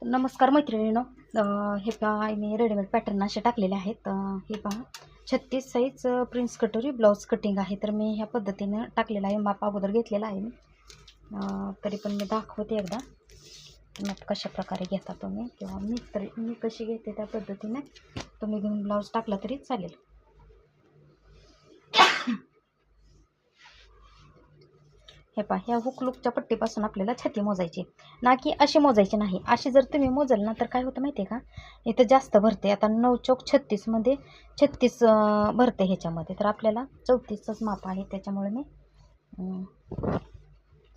नमस्कार मैत्रिणींनो. हे पहा, मी रेडीमेड पॅटर्न असे टाकलेले आहेत. हे पहा, 36 साईज प्रिन्स कटोरी ब्लाऊज कटिंग आहे. तर मी ह्या पद्धतीनं टाकलेलं आहे. माप अगोदर घेतलेला आहे मी. तरी पण मी दाखवते एकदा माप कशा प्रकारे घेता तुम्ही, किंवा मी कशी घेते त्या पद्धतीने तुम्ही घेऊन ब्लाऊज टाकला तरी चालेल. हे पहा, ह्या हुक लूकच्या पट्टीपासून आपल्याला छाती मोजायची, ना की अशी मोजायची नाही. अशी जर तुम्ही मोजल ना तर काय होतं माहिती आहे का, इथं जास्त भरते. आता 9 चौक 36 मध्ये 36 भरते ह्याच्यामध्ये. तर आपल्याला 34चंच माप आहे, त्याच्यामुळे मी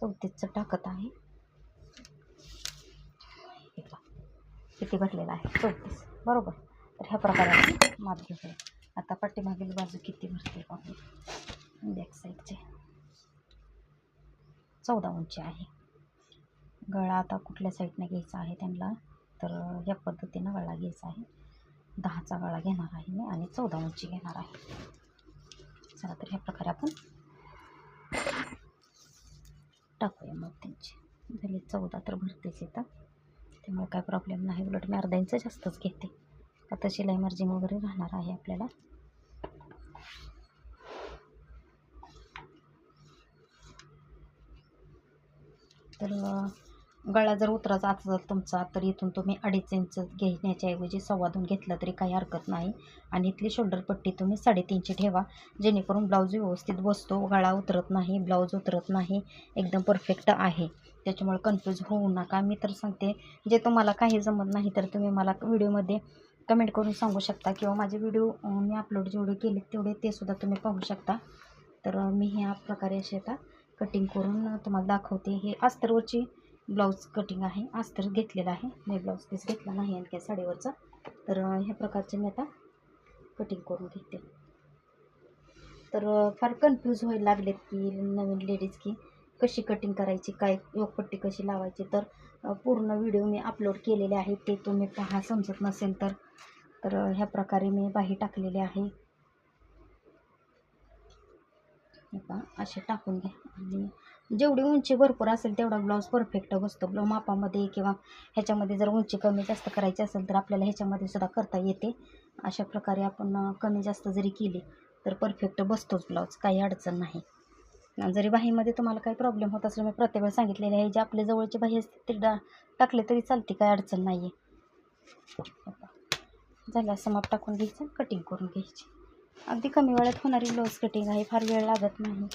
34चं टाकत आहे. हे पहा किती भरलेलं आहे, 34 बरोबर. तर ह्या प्रकारे आपण माप घेऊया. आता पाठीमागील बाजू किती भरते पाहू. बॅक साईडचे 14 उंची आहे. गळा आता कुठल्या साईडने घ्यायचा आहे त्यांना, तर या पद्धतीनं गळा घ्यायचा आहे. 10चा गळा घेणार आहे मी आणि 14 उंची घेणार आहे. चला, तर ह्या प्रकारे आपण टाकूया. मग त्यांची झाली 14, तर भरतेच येतं, त्यामुळे काय प्रॉब्लेम नाही. उलट मी अर्धा इंच जास्तच घेते. आता शिलाई मार्जिन वगैरे राहणार आहे आपल्याला. तर गळा जर उतराचा असेल तुमचा, तर इथून तुम्ही 2.5 इंच घेण्याच्या ऐवजी 2.25 घेतलं तरी काही हरकत नाही. आणि इथली शोल्डर पट्टी तुम्ही 3.5 ठेवा, जेणेकरून ब्लाऊज व्यवस्थित बसतो, गळा उतरत नाही, ब्लाऊज उतरत नाही, एकदम परफेक्ट आहे. त्याच्यामुळे कन्फ्यूज होऊ नका. मी तर सांगते, जे तुम्हाला काही जमत नाही तर तुम्ही मला व्हिडिओमध्ये कमेंट करून सांगू शकता, किंवा माझे व्हिडिओ मी अपलोड जेवढे केले तेवढे ते सुद्धा तुम्ही पाहू शकता. तर मी ह्या प्रकारे असे आता कटिंग करून तुम्हाला दाखवते. हे अस्तरवरची ब्लाऊज कटिंग आहे. अस्तर घेतलेलं आहे मी, ब्लाऊज पीस घेतला नाही आणखी साडीवरचा. तर ह्या प्रकारचे मी आता कटिंग करून घेते. तर फार कन्फ्यूज व्हायला लागलेत की नवीन लेडीज की कशी कटिंग करायची, काय योगपट्टी कशी लावायची. तर पूर्ण व्हिडिओ मी अपलोड केलेले आहेत, ते तुम्ही पहा. समजत नसेल तर ह्या प्रकारे मी बाही टाकलेली आहे. असे टाकून घ्या, आणि जेवढी उंची भरपूर असेल तेवढा ब्लाऊज परफेक्ट बसतो. मापामध्ये किंवा ह्याच्यामध्ये जर उंची कमी जास्त करायची असेल तर आपल्याला ह्याच्यामध्ये सुद्धा करता येते. अशा प्रकारे आपण कमी जास्त जरी केली तर परफेक्ट बसतोच ब्लाऊज, काही अडचण नाही. जरी बाहीमध्ये तुम्हाला काही प्रॉब्लेम होत असेल, मी प्रत्येक वेळ सांगितलेले आहे, जे आपले जवळचे बाही असते ते टाकले तरी चालते, काही अडचण नाही आहे. झालं असं माप टाकून घ्यायचं, कटिंग करून घ्यायची. अगदी कमी वेळात होणारी ब्लाऊज कटिंग आहे, फार वेळ लागत नाही.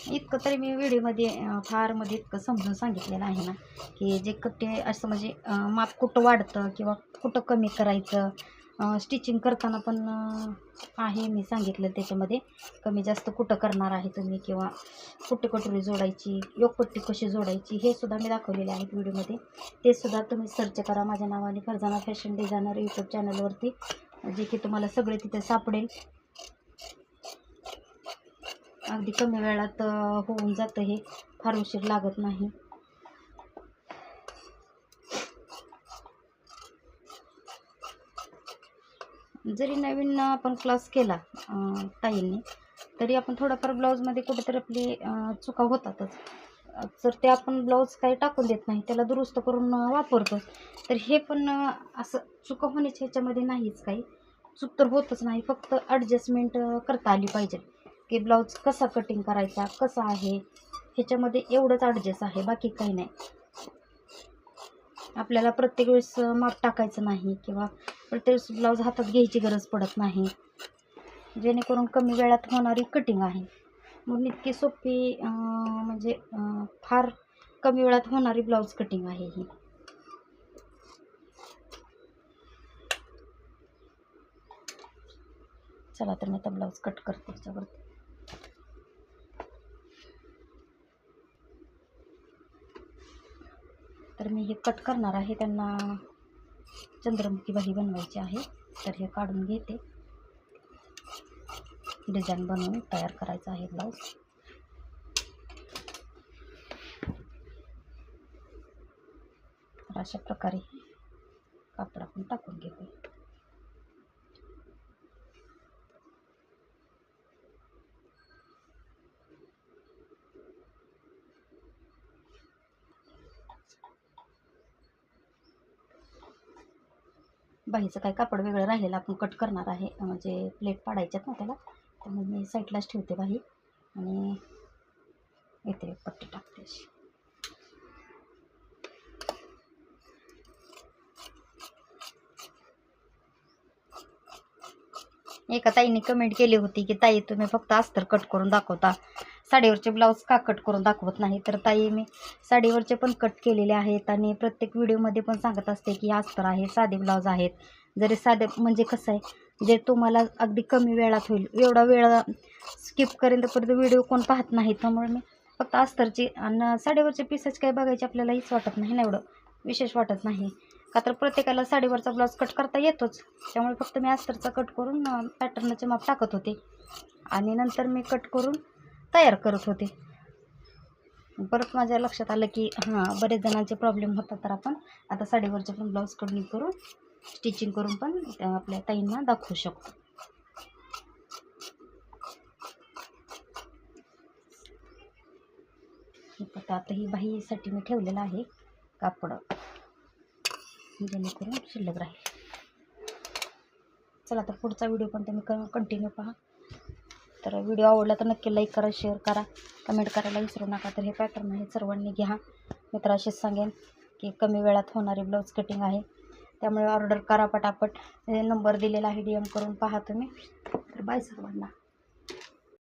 इतकं तरी मी व्हिडिओमध्ये फारमध्ये इतकं समजून सांगितलेलं आहे ना, की जे कट्टे असं म्हणजे माप कुठं वाढतं किंवा कुठं कमी करायचं, स्टिचिंग करताना पण आहे मी सांगितलं त्याच्यामध्ये. कमी जास्त कुठं करणार आहे तुम्ही, किंवा कुठे कटोरी जोडायची, योगपट्टी कशी जोडायची, हे सुद्धा मी दाखवलेले आहेत व्हिडिओमध्ये. ते सुद्धा तुम्ही सर्च करा माझ्या नावाने, फरजाना फॅशन डिझायनर यूट्यूब चॅनलवरती, जे की तुम्हाला सगळे तिथे सापडेल. अगदी कमी वेळात होऊन जातं हे, फार उशीर लागत नाही. जरी नवीन आपण क्लास केला ताईंनी, तरी आपण थोडंफार ब्लाऊजमध्ये कुठेतरी आपली चुका होतातच. तर ते आपण ब्लाऊज काही टाकून देत नाही, त्याला दुरुस्त करून वापरतो. तर हे पण असं चुका होण्याच्या ह्याच्यामध्ये नाहीच, काही चूक तर होतच नाही. फक्त ॲडजस्टमेंट करता आली पाहिजे, की ब्लाऊज कसा कटिंग करायचा, कसा आहे, ह्याच्यामध्ये एवढंच ॲडजस्ट आहे, बाकी काही नाही. आपल्याला प्रत्येक वेळेस माप टाकायचं नाही, किंवा प्रत्येक वेळेस ब्लाऊज हातात घ्यायची गरज पडत नाही, जेणेकरून कमी वेळात होणारी कटिंग आहे. म्हणून इतकी सोपी म्हणजे फार कमी वेळात होणारी ब्लाऊज कटिंग आहे ही. चला, तर मी आता ब्लाऊज कट करते त्याच्यावरती. तर मी हे कट करणार आहे, त्यांना चंद्रमुखी बाही बनवायची आहे. तर हे काढून घेते, डिझाईन बनवून तयार करायचं आहे ब्लाऊज. तर अशा प्रकारे कापड आपण टाकून घेऊया. बाहीचं काही कापड वेगळं राहिलेलं आपण कट करणार आहे, म्हणजे प्लेट पाडायच्यात ना त्याला, त्यामुळे मी साईडलाच ठेवते बाही आणि इथे पट्टी टाकते अशी. एका ताईने कमेंट केली होती की ताई तुम्ही फक्त अस्तर कट करून दाखवता, साडीवरचे ब्लाऊज का कट करून दाखवत नाही. तर ताई मी साडीवरचे पण कट केलेले आहेत आणि प्रत्येक व्हिडिओमध्ये पण सांगत असते की अस्तर आहे, साधे ब्लाऊज आहेत. जरी साधे म्हणजे कसं आहे, जे तुम्हाला अगदी कमी वेळात होईल एवढा वेळ स्किप करेन तर परत व्हिडिओ कोण पाहत नाही. त्यामुळे मी फक्त अस्तरची आणि साडीवरचे पीसेस काही बघायचे आपल्याला हीच वाटत नाही ना, एवढं विशेष वाटत नाही. का तर प्रत्येकाला साडीवरचा ब्लाऊज कट करता येतोच. त्यामुळे फक्त मी अस्तरचा कट करून पॅटर्नचे माप टाकत होते आणि नंतर मी कट करून तयार करत होते. परत माझ्या लक्षात आलं की हां, बरेच जणांचे प्रॉब्लेम होतात, तर आपण आता साडीवरचे पण ब्लाऊज कटिंग करून स्टिचिंग करून पण आपल्या ताईंना दाखवू शकतो. आता ही बाहीसाठी मी ठेवलेलं आहे कापड, जेणेकरून शिल्लक राहील. चला तर पुढचा व्हिडिओ पण तुम्ही कंटिन्यू पहा. तर व्हिडिओ आवडला तर नक्की लाईक करा, शेअर करा, कमेंट करायला विसरू नका. तर हे पॅटर्न आहे सर्वांनी घ्या. मी तर असेच सांगेन की कमी वेळात होणारी ब्लाऊज कटिंग आहे, त्यामुळे ऑर्डर करा पटापट. नंबर दिलेला आहे, DM करून पहा तुम्ही. तर बाय सर्वांना.